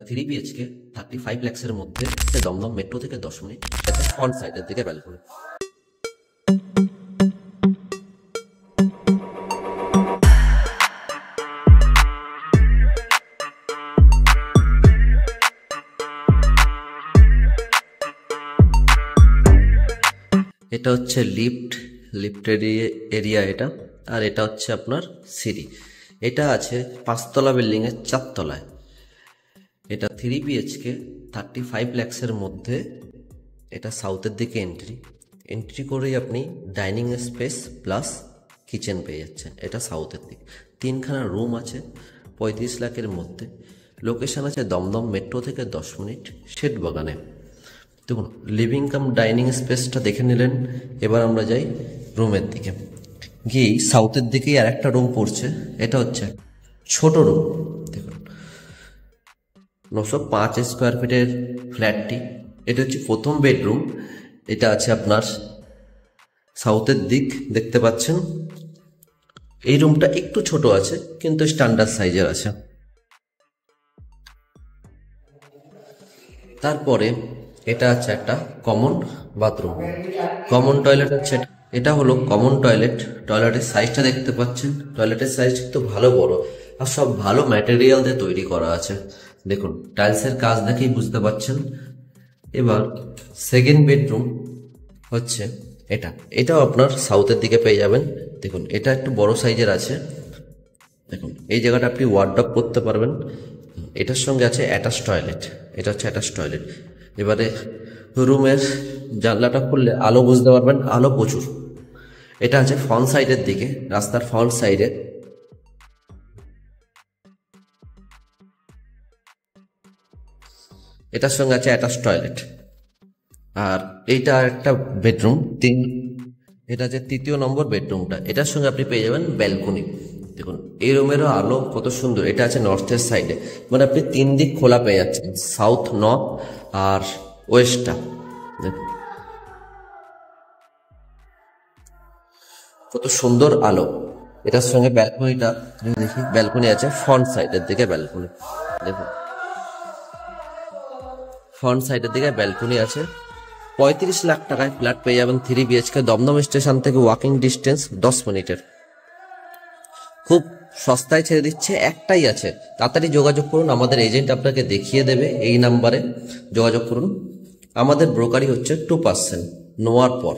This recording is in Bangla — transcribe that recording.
থ্রি বিএচকে 35 লাখসের মধ্যে দমদম মেট্রো থেকে 10 মিনিট ফ্রন্ট সাইডের দিকে ব্যালকনি। এটা হচ্ছে লিফটের এরিয়া এটা, আর এটা হচ্ছে আপনার সিঁড়ি। এটা আছে 5তলা বিল্ডিং এর 4 তলায়। এটা 3 বিএচকে 35 লাখসের মধ্যে। এটা সাউথের দিকে এন্ট্রি করেই আপনি ডাইনিং স্পেস প্লাস কিচেন পেয়ে যাচ্ছেন। এটা সাউথের দিকে 3খানা রুম আছে 35 লাখের মধ্যে। লোকেশন আছে দমদম মেট্রো থেকে 10 মিনিট, শেড বাগানে। দেখুন লিভিং কাম ডাইনিং স্পেসটা দেখে নিলেন। এবার আমরা যাই রুমের দিকে। গিয়ে সাউথের দিকেই আর একটা রুম পড়ছে। এটা হচ্ছে ছোট রুম। দেখুন 905 স্কোয়ার ফিটের ফ্ল্যাটটি। এটা হচ্ছে প্রথম বেডরুম। এটা আছে আপনার সাউথের দিক, দেখতে পাচ্ছেন। এই রুমটা একটু ছোট আছে কিন্তু স্ট্যান্ডার্ড সাইজের আছে। তারপরে এটা আছে একটা কমন বাথরুম, কমন টয়লেট হচ্ছে। এটা হলো কমন টয়লেট। টয়লেটের সাইজটা দেখতে পাচ্ছেন। টয়লেটের সাইজ কিন্তু ভালো বড়, আর সব ভালো ম্যাটেরিয়াল দিয়ে তৈরি করা আছে। দেখুন টাইলসের কাজ দেখেই বুঝতে পাচ্ছেন। এবার সেকেন্ড বেডরুম হচ্ছে এটাও আপনার সাউথের দিকে পেয়ে যাবেন। দেখুন এটা একটু বড় সাইজের আছে। দেখুন এই জায়গাটা আপনি ওয়ার্ডরোব করতে পারবেন। এটার সঙ্গে আছে অ্যাটাচ টয়লেট। এটা হচ্ছে অ্যাটাচ টয়লেট। এবারে রুমের জানলাটা খুললে আলো বুঝতে পারবেন, আলো প্রচুর। এটা আছে ফ্রন্ট সাইডের দিকে, রাস্তার ফ্রন্ট সাইডে। এটার সঙ্গে আছে অ্যাটাচ টয়লেট। আর এইটা একটা বেডরুম, এটা আছে 3য় নম্বর বেডরুমটা। এটার সঙ্গে আপনি পেয়ে যাবেন ব্যালকনি। দেখুন এই রুমেরও আলো কত সুন্দর। এটা আছে নর্থের সাইডে, মানে আপনি 3 দিক খোলা পেয়ে যাচ্ছেন, সাউথ, নর্থ আর ওয়েস্টটা। দেখুন কত সুন্দর আলো। এটার সঙ্গে ব্যালকনিটা দেখি, ব্যালকনি আছে ফ্রন্ট সাইডের দিকে ব্যালকনি। দেখুন ফ্রন্ট সাইডের দিকে ব্যালকনি আছে। 35 লাখ টাকায় ফ্ল্যাট পেয়ে যাবেন 3 বিএচকে। দমদম স্টেশন থেকে ওয়াকিং ডিস্টেন্স 10 মিনিটের। খুব সস্তায় ছেড়ে দিচ্ছে, একটাই আছে। তাড়াতাড়ি যোগাযোগ করুন, আমাদের এজেন্ট আপনাকে দেখিয়ে দেবে। এই নাম্বারে যোগাযোগ করুন। আমাদের ব্রোকারি হচ্ছে 2% নেওয়ার পর।